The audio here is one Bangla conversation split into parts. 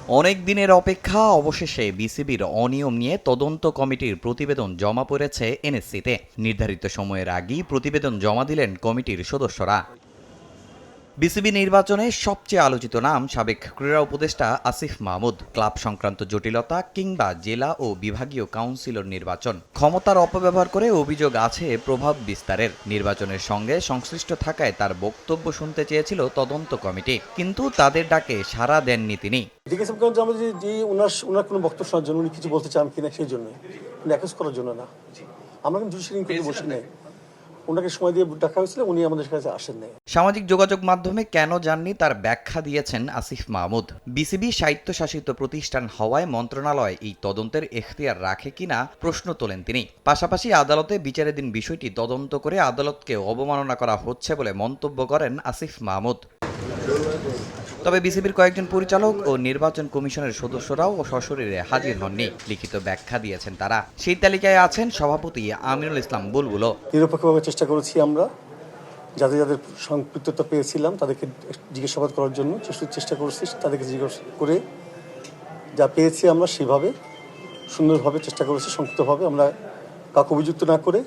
অনেক দিনের অপেক্ষা অবশেষে বিসিবির অনিয়ম নিয়ে তদন্ত কমিটির প্রতিবেদন জমা পড়েছে এনএসসিতে। নির্ধারিত সময়ের আগেই প্রতিবেদন জমা দিলেন কমিটির সদস্যরা। বিসিবি নির্বাচনে সবচেয়ে আলোচিত নাম সাবেক ক্রীড়া উপদেষ্টা আসিফ মাহমুদ। ক্লাব সংক্রান্ত জটিলতা কিংবা জেলা ও বিভাগীয় কাউন্সিলর নির্বাচন, ক্ষমতার অপব্যবহার করে অভিযোগ আছে প্রভাব বিস্তারের। নির্বাচনের সঙ্গে সংশ্লিষ্ট থাকায় তার বক্তব্য শুনতে চেয়েছিল তদন্ত কমিটি, কিন্তু তাদের ডাকে সাড়া দেননি তিনি। ওনার কোনো বক্তব্য শোনার জন্য উনি কিছু বলতে চান কিনা সেই জন্য, অ্যাকুজ করার জন্য না। আমরা কিন্তু জুডিশিয়াল ইনকোয়ারি বসি নাই, ওনাকে সময় দিয়ে ডাকা হয়েছিল, উনি আমাদের কাছে আসেন নাই। সামাজিক যোগাযোগ মাধ্যমে কেন যাননি তার ব্যাখ্যা দিয়েছেন আসিফ মাহমুদ। বিসিবি স্বায়ত্তশাসিত প্রতিষ্ঠান হওয়ায় মন্ত্রণালয় এই তদন্তের এখতিয়ার রাখে কিনা প্রশ্ন তোলেন তিনি। পাশাপাশি আদালতে বিচারাধীন বিষয়টি তদন্ত করে আদালতকে অবমাননা করা হচ্ছে বলে মন্তব্য করেন আসিফ মাহমুদ। তবে বিসিবির কয়েকজন পরিচালক ও নির্বাচন কমিশনের সদস্যরাও সশরীরে হাজির হননি। লিখিত ব্যাখ্যা দিয়েছেন তারা। সেই তালিকায় আছেন সভাপতি আমিনুল ইসলাম বুলবুল। নিরপেক্ষভাবে চেষ্টা করেছি আমরা, যাদের যাদের সম্পৃক্ততা পেয়েছিলাম তাদেরকে জিজ্ঞাসাবাদ করার জন্য চেষ্টা করেছি। তাদেরকে জিজ্ঞাসা করে যা পেয়েছি আমরা সেভাবে সুন্দরভাবে চেষ্টা করেছি। সংক্ষিপ্তভাবে আমরা কাউকে অভিযুক্ত না করে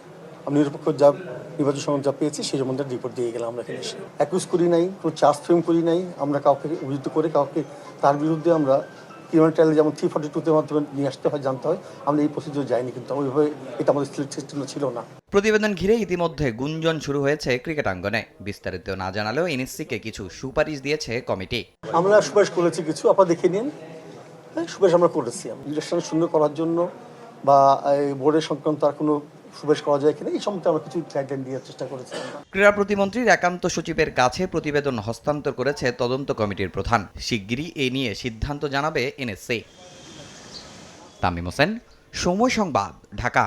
আমি নিরপেক্ষ যা নির্বাচন সংক্রান্ত যা পেয়েছি সেই সম্বন্ধে রিপোর্ট দিয়ে গেলাম। আমরা এখানে এসে অ্যাকুজ করি নাই, কোনো চার্জ ফ্রেম করি নাই। আমরা কাউকে অভিযুক্ত করে কাউকে তার বিরুদ্ধে আমরা ক্রিমিনাল ট্রায়ালে যেমন 342 মাধ্যমে নিয়ে আসতে হয়, জানতে হয়, আমরা এই প্রসিডিউর যাইনি। কিন্তু ওইভাবে এটা আমাদের সিস্টেম ছিল না। প্রতিবেদন ঘিরে ইতিমধ্যে গুঞ্জন শুরু হয়েছে ক্রিকেটাঙ্গনে। বিস্তারিত না জানালেও এনএসসিকে কিছু সুপারিশ দিয়েছে কমিটি। আমরা সুপারিশ করেছি কিছু, আপনারা দেখে নিন। সুপারিশ আমরা করেছি ইলেকশন সুন্দর করার জন্য বা বোর্ডের সংক্রান্ত আর কোনো সুপারিশ করা যায় কিনা এই সম্বন্ধে আমরা কিছু গাইডলাইন দেওয়ার চেষ্টা করেছি। ক্রীড়া প্রতিমন্ত্রীর একান্ত সচিবের কাছে প্রতিবেদন হস্তান্তর করেছে তদন্ত কমিটির প্রধান। শিগগিরই এ নিয়ে সিদ্ধান্ত জানাবে এনএসসি। তামিম হোসেন, সময় সংবাদ, ঢাকা।